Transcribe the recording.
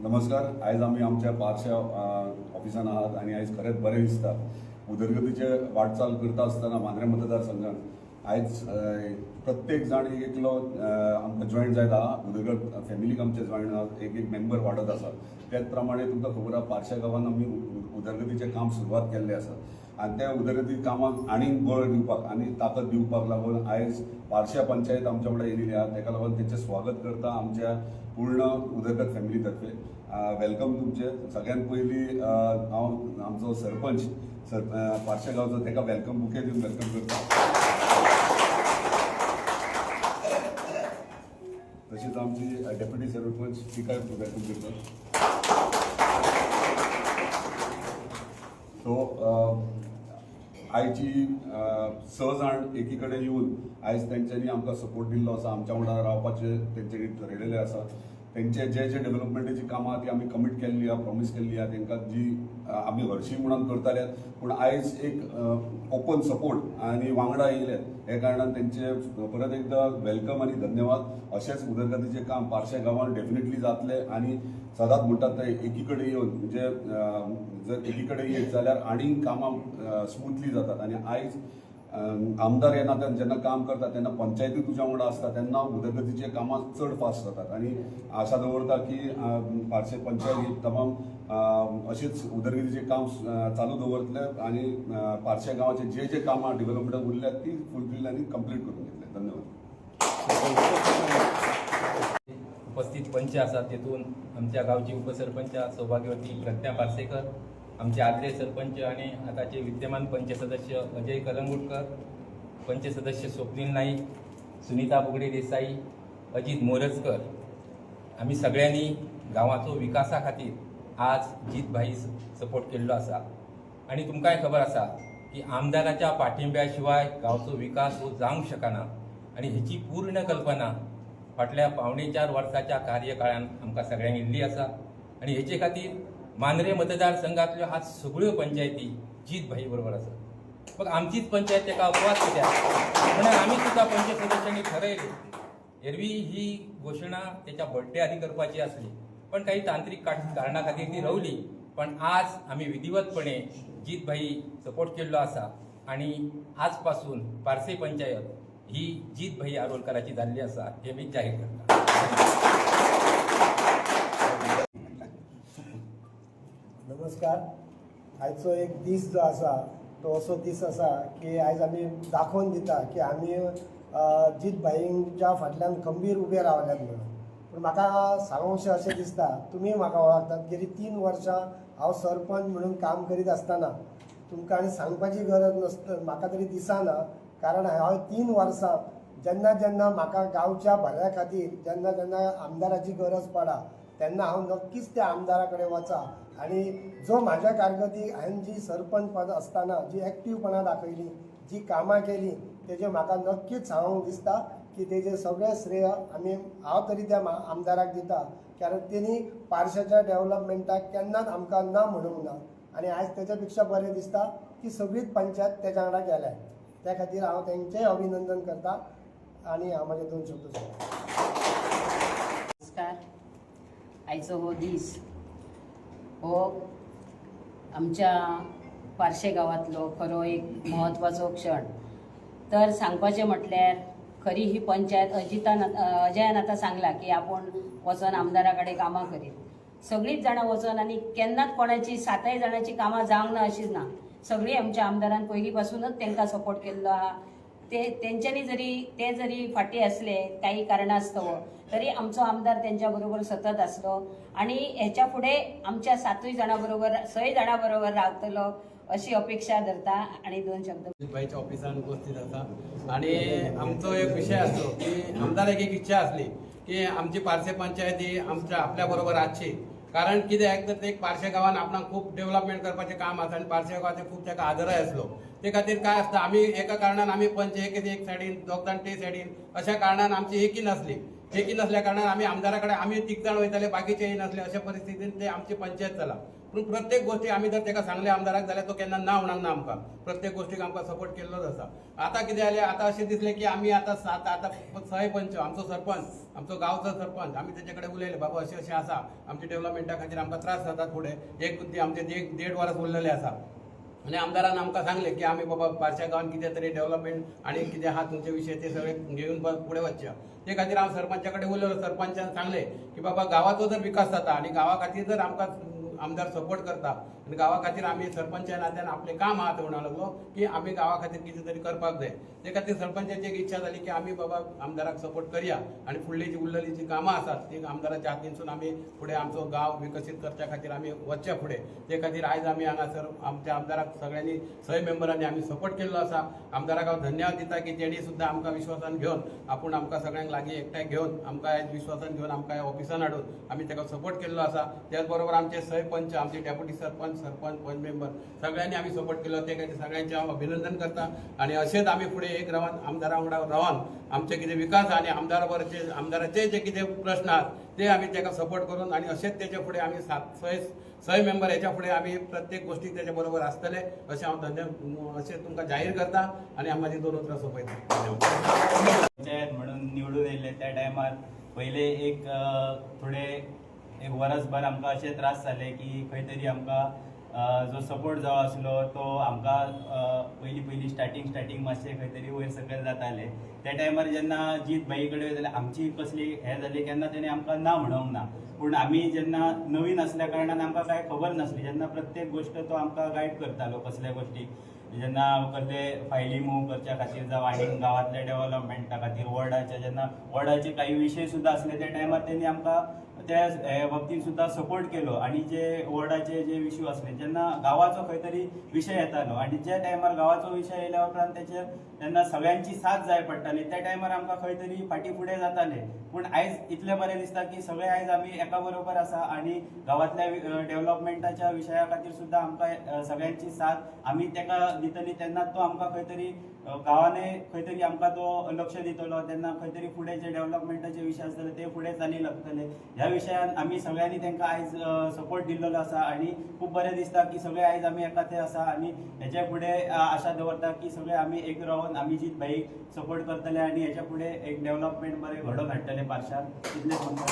नमस्कार. आयज आमी आमच्या पारशा ऑफिसान आहात आणि आयज खरेंच बरें दिसता. उदरगतीचे वाटचाल करता आसतना मांद्रे मतदारसंघात आयज प्रत्येक जाण एकलो आमकां जॉयन जायत आहा. उदरगत फॅमिलीक आमचे जॉयन आहात, एक एक मेंबर वाडत आसा. त्याच प्रमाणे तुमकां खबर आहा पारशा गांवांत आमी उदरगतीचें काम सुरवात केल्लें आसा आणि त्या उदरगती कामाक आनीक बळ दिवपाक आनी ताकद दिवपाक लागून आयज पारशा पंचायत आमच्या वांगडा येयलेली आहा. ताका लागून तेंचें स्वागत करता आमच्या पूर्ण उदरगत फॅमिली तर्फे. वेलकम तुमचे. सगळ्यात पयलीं हांव आमचो सरपंच पारशा गांवचो ताका वेलकम बुके दिवन वेलकम करता. तशीच आमची डेप्युटी सरपंच तिकाय वेलकम करता. सो आयची 6 जाण एकी कडेन येवन आयज तेंच्यांनी आमकां सपोर्ट दिल्लो आसा. आमच्या वांगडा रावपाचें तेंच्यांनी ठरयलेलें आसा. तेंचे जे डेव्हलपमेंटाची कामां ती आमी कमीट केल्ली आहा, प्रॉमिस केल्ली आहा तेंकां, जी आमी हरशीं म्हणून करताले. पूण आयज एक ओपन सपोर्ट आनी वांगडा येयले हे कारणान तेंचे परत एकदां वेलकम आनी धन्यवाद. अशेंच उदरगतीचें काम पारशा गांवांत डेफिनेटली जातलें आनी सदांच म्हणटात ते एकी कडेन येवन म्हणजे जर एकी कडेन येत जाल्यार आनीक कामां स्मुथली जातात. आनी आयज आमदार हे नात्यान जेन्ना काम करता तेन्ना पंचायती तुज्या वांगडा आसता तेन्ना उदरगतीचे कामां चड फास्ट जातात. आनी आशा दवरता की पारशे पंचायत ही तमाम अशीच उदरगतीचें काम चालू दवरतले आनी पारशे गांवाचे जे कामां डेव्हलपमेंटाक उरल्यात ती फुलफील आनी कंप्लीट करून घेतले. धन्यवाद. उपस्थित पंच आसात तेतून आमच्या गावची उपसरपंच सौभाग्यवती प्रज्ञा पार्सेकर, आमचे आदले सरपंच आणि आताचे विद्यमान पंच सदस्य अजय कलंगुटकर, पंच सदस्य स्वप्नील नाईक, सुनीता बुगडे देसाई, अजित मोरजकर, आम्ही सगळ्यांनी गावाचो विकासा खातीर आज जीतभाई सपोर्ट केल्लो आसा. आणि तुमकांय खबर आसा की आमदाराच्या पाठिंब्या शिवाय गावचो विकास हो जावंक शकना आणि हेची पूर्ण कल्पना फाटल्या 4.5 वर्साच्या कार्यकाळान आमकां सगळ्यांक येल्ली आसा. आणि हेचे खातीर मांद्रे मतदारसंघातल्यो आज सगळ्यो पंचायती जीतभाई बरोबर आसात. मग आमचीच पंचायत ताका अपवाद कित्याक म्हणून आमी सुद्दां पंच सदस्यांनी ठरयलें. एरवी ही घोशणा त्याच्या बर्थडे आदी करपाची आसली, पण काही तांत्रिक कारणां खातीर ती रावली. पण आज आमी विधिवतपणे जीतभाई सपोर्ट केल्लो आसा आणि आजपासून पारसे पंचायत ही जीतभाई आरोलकराची जाल्ली आसा हे मी जाहीर करता. नमस्कार. आयचो एक दीस जो आसा तो असो दीस आसा की आयज आमी दाखोवन दिता की आमी जीतभाईंच्या फाटल्यान खंबीर उबे रावल्यात म्हणून. पूण म्हाका सांगूंकशें अशें दिसता, तुमी म्हाका वळखतात, गेली 3 वर्सां हांव सरपंच म्हणून काम करीत आसतना तुमकां आनी सांगपाची गरज म्हाका तरी दिसना. कारण हांव 3 वर्सां जेन्ना जेन्ना म्हाका गांवच्या भल्या खातीर जेन्ना जेन्ना आमदाराची गरज पडा तेन्ना हांव नक्कीच त्या आमदारा कडेन वचा. आणि जो म्हाज्या कारकिर्दीक हांवें जी सरपंच पद आसतना जी एक्टिवपणां दाखयली, जी कामां केली, तेजे म्हाका नक्कीच सांगूंक दिसता की तेजे सगळें श्रेय हांव तरी त्या आमदाराक दिता. कारण तेणी पारशाच्या डेव्हलपमेंटाक केन्नाच आमकां ना म्हणूंक ना. आणि आयज तेच्या पेक्षा बरें दिसता की सगळीच पंचायत तेच्या वांगडा गेल्या. त्या खातीर हांव तेंचेंय अभिनंदन करता आणि हांव म्हाजे 2 शब्द सांगता. नमस्कार. आयचो हो दीस हो आमच्या पारशे गांवांतलो खरो एक म्हत्वाचो क्षण. तर सांगपाचें म्हटल्यार खरी ही पंचायत अजयान आतां सांगला की आपूण वचून आमदारा कडेन कामां करीत. सगळींच जाणां वचून आनी केन्नाच कोणाची 7 जाणांची कामां जावंक ना अशीच ना. सगळीं आमच्या आमदारान पयलीं पासूनच तांकां सपोर्ट केल्लो आहा. तेंच्यांनी जरी फाटी असले काही कारणास्तव तरी आमचो आमदार त्यांच्या बरोबर सतत असलो आणि ह्याच्या फुडें आमच्या 7 जाणां बरोबर 6 जाणां बरोबर रावतलो अशी अपेक्षा धरता. आणि 2 शब्द जीतभाईच्या ऑफिसान उपस्थित आसा. आणि आमचो एक विषय असतो की आमदाराक एक इच्छा असली की आमची पारसे पंचायत ही आपल्या बरोबर आसची. कारण कित्याक तर एक पारशे गांवांत आपणाक खूब डेव्हलपमेंट करपाचें काम आसा आणि पारशे गांवांत खूब ताका आदरय आसलो. ते खातीर काय आसता आमी एका कारणान आमी पंच एक सायडीन 2 जाण ते सायडीन अशा कारणान आमची एकी नसल्या कारणान आमी आमदारा कडेन आमी 3 जाण वयताले बाकीचे नसले. अशा परिस्थितीन ते आमची पंचायत चला. पूण प्रत्येक गोष्टी आमी जर ताका सांगले आमदाराक जाल्यार तो केन्ना ना म्हणूंक ना आमकां प्रत्येक गोष्टीक आमकां सपोर्ट केल्लोच आसा. आतां कितें जालें आतां अशें दिसलें की आमी आतां सरपंच आमचो सरपंच आमचो गांवचो सरपंच आमी तेचे कडेन उलयले बाबा अशें अशें आसा आमच्या डेव्हलपमेंटा खातीर आमकां त्रास जातात फुडें आमचे 1.5 वरास उरलेले आसा आनी आमदारान आमकां सांगलें की आमी बाबा पारशा गांवांत कितें तरी डेव्हलपमेंट आनी कितें आहा तुमचे विशय ते सगळे घेवन फुडें वचचे. ते खातीर हांव सरपंचा कडेन उलयलो. सरपंचान सांगलें की बाबा गांवाचो जर विकास जाता आनी गांवा खातीर जर आमकां आमदार सपोर्ट करता आनी गांवा खातीर आमी सरपंचा नात्यान आपलें काम आहा तें म्हणूंक लागलो की आमी गांवा खातीर कितें तरी करपाक जाय. ते खातीर सरपंचाची एक इच्छा जाली की आमी बाबा आमदाराक सपोर्ट करया आनी फुडलीं जी उरलेलीं जी कामां आसात ती आमदाराच्या हातीनसून आमी फुडें आमचो गांव विकसीत करच्या खातीर आमी वचचे फुडें. ते खातीर आयज आमी हांगासर आमच्या आमदाराक सगळ्यांनी 6 मेंबरांनी आमी सपोर्ट केल्लो आसा. आमदाराक हांव धन्यवाद दिता की तेणी सुद्दां आमकां विश्वासान घेवन आपूण आमकां सगळ्यांक लागीं एकठांय घेवन आमकां आयज विश्वासान घेवन आमकां ह्या ऑफिसान हाडून आमी ताका सपोर्ट केल्लो आसा. त्याच बरोबर आमचे 6 पंच आमचे डेप्युटी सरपंच पंच मेंबर सगळ्यांनी आमी सपोर्ट केलो. ते खातीर सगळ्यांचे हांव अभिनंदन करता आनी अशेंच आमी फुडें एक रावन आमदारा वांगडा रावन आमचे कितें विकास आनी आमदाराचे जे कितें प्रश्न आहात ते आमी ताका सपोर्ट करून आनी अशेंच तेचे फुडें आमी 6 मेंबर हेच्या फुडें आमी प्रत्येक गोष्टीक तेच्या बरोबर आसतले अशें हांव अशें तुमकां जाहीर करता आनी हांव म्हाजी 2 उतरां सोंपयता. पंचायत म्हणून निवडून येयले त्या टायमार पयले एक थोडे एक वरसभर आमकां अशे त्रास जाले की खंय तरी आमकां जो सपोर्ट जो आसलो तो आमकां पयलीं स्टार्टींग मातशें खंय तरी वयर सकयल जाताले. त्या टायमार जेन्ना जीत भाई कडेन जाल्यार आमची कसली हें जाली केन्ना तेणें आमकां ना म्हणूंक ना. पूण आमी जेन्ना नवीन आसल्या कारणान आमकां कांय खबर नासली. जेन्ना प्रत्येक गोश्ट तो आमकां गायड करतालो कसल्या गोश्टीक जेन्ना कसले फायली मूव करच्या खातीर जावं आनी गांवांतल्या डेव्हलपमेंटा खातीर वॉर्डाचे काही विशय सुद्दां असले त्या टायमार तेणी आमकां त्या बाबतींत सुद्दां सपोर्ट केलो. आनी जे वॉर्डाचे जे इश्यू असले जेन्ना गांवाचो खंय तरी विशय येतालो आनी ज्या टायमार गांवाचो विशय येयल्या उपरांत तेचेर जेन्ना सगळ्यांची साथ जाय पडटाली त्या टायमार आमकां खंय तरी फाटीं फुडें जाताले. पूण आयज इतलें बरें दिसता की सगळे आयज आमी एका बरोबर आसा आनी गांवांतल्या डेव्हलपमेंटाच्या विशया खातीर सुद्दां आमकां सगळ्यांची साथ आमी ताका दितली तेन्ना तो आमकां खंय तरी गांवांनी खंय तरी आमकां तो लक्ष दितलो. तेन्ना खंय तरी फुडें जे डेव्हलपमेंटाचे विशय आसतले ते फुडें चाली लागतले. ह्या विशयान आमी सगळ्यांनी तांकां आयज सपोर्ट दिल्लो आसा आनी खूब बरें दिसता की सगळे आयज आमी एका ते आसा आनी हेचे फुडें आशा दवरता की सगळे आमी एक रावन आमी जीत भाईक सपोर्ट करतले आनी हेच्या फुडें एक डेव्हलपमेंट बरें घडोवन हाडटले पारशार. इतलेंच म्हणटा.